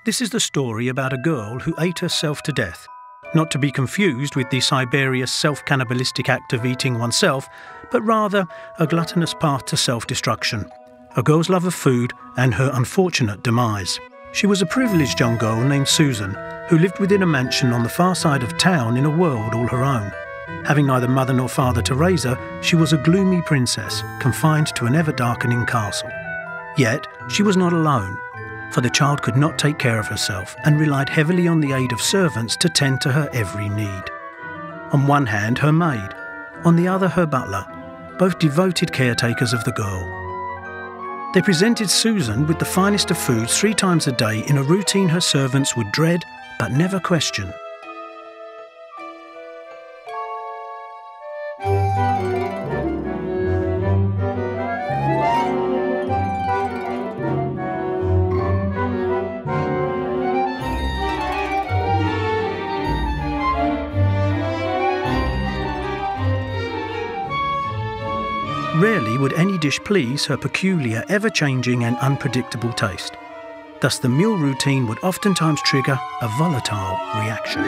This is the story about a girl who ate herself to death, not to be confused with the Siberius self-cannibalistic act of eating oneself, but rather a gluttonous path to self-destruction, a girl's love of food and her unfortunate demise. She was a privileged young girl named Susan, who lived within a mansion on the far side of town in a world all her own. Having neither mother nor father to raise her, she was a gloomy princess, confined to an ever-darkening castle. Yet, she was not alone, for the child could not take care of herself and relied heavily on the aid of servants to tend to her every need. On one hand, her maid, on the other, her butler, both devoted caretakers of the girl. They presented Susan with the finest of foods 3 times a day in a routine her servants would dread but never question. Rarely would any dish please her peculiar, ever-changing and unpredictable taste. Thus the meal routine would oftentimes trigger a volatile reaction.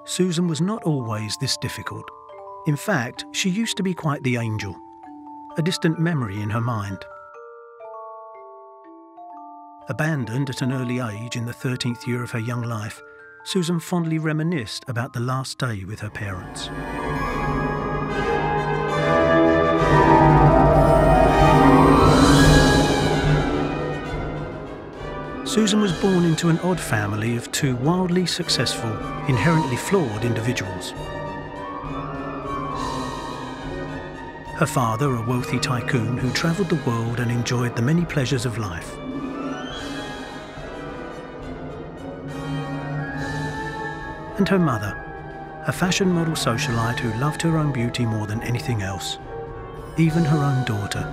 Susan was not always this difficult. In fact, she used to be quite the angel, a distant memory in her mind. Abandoned at an early age in the 13th year of her young life, Susan fondly reminisced about the last day with her parents. Susan was born into an odd family of 2 wildly successful, inherently flawed individuals. Her father, a wealthy tycoon who travelled the world and enjoyed the many pleasures of life. And her mother, a fashion model socialite who loved her own beauty more than anything else, even her own daughter.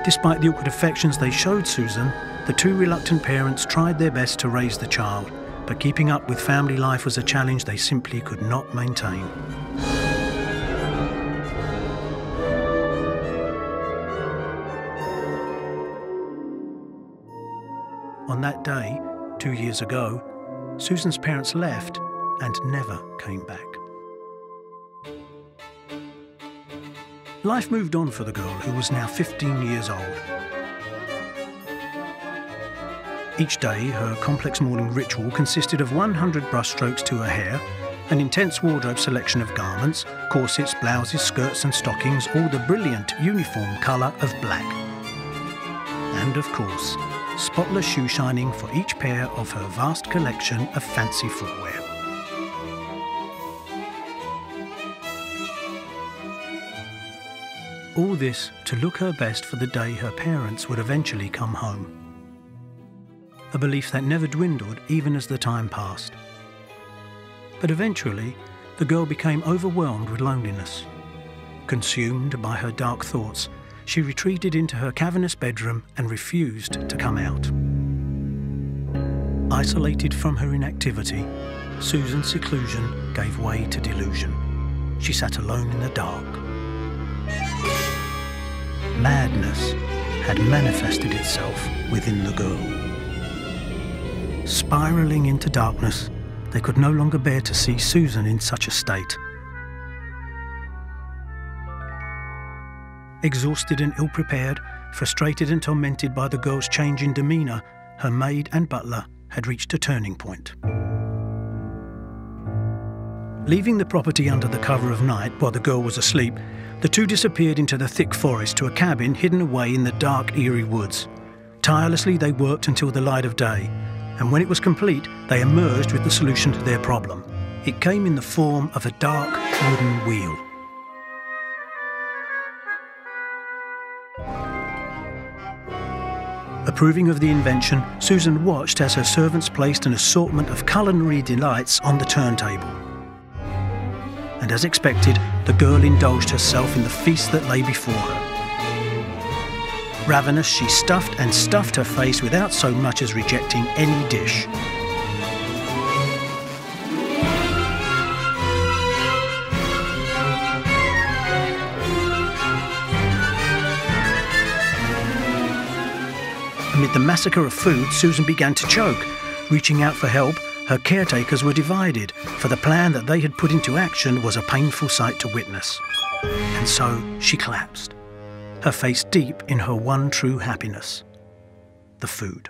Despite the awkward affections they showed Susan, the 2 reluctant parents tried their best to raise the child, but keeping up with family life was a challenge they simply could not maintain. On that day, 2 years ago, Susan's parents left and never came back. Life moved on for the girl, who was now 15 years old. Each day, her complex morning ritual consisted of 100 brushstrokes to her hair, an intense wardrobe selection of garments, corsets, blouses, skirts and stockings, all the brilliant uniform colour of black. And, of course, spotless shoe shining for each pair of her vast collection of fancy footwear. All this to look her best for the day her parents would eventually come home. A belief that never dwindled even as the time passed. But eventually, the girl became overwhelmed with loneliness. Consumed by her dark thoughts, she retreated into her cavernous bedroom and refused to come out. Isolated from her inactivity, Susan's seclusion gave way to delusion. She sat alone in the dark. Madness had manifested itself within the girl. Spiralling into darkness, they could no longer bear to see Susan in such a state. Exhausted and ill-prepared, frustrated and tormented by the girl's change in demeanour, her maid and butler had reached a turning point. Leaving the property under the cover of night while the girl was asleep, the 2 disappeared into the thick forest to a cabin hidden away in the dark, eerie woods. Tirelessly they worked until the light of day, and when it was complete, they emerged with the solution to their problem. It came in the form of a dark wooden wheel. Approving of the invention, Susan watched as her servants placed an assortment of culinary delights on the turntable. and as expected, the girl indulged herself in the feast that lay before her. Ravenous, she stuffed and stuffed her face without so much as rejecting any dish. Amid the massacre of food, Susan began to choke. Reaching out for help, her caretakers were divided, for the plan that they had put into action was a painful sight to witness. And so she collapsed, her face deep in her one true happiness, the food.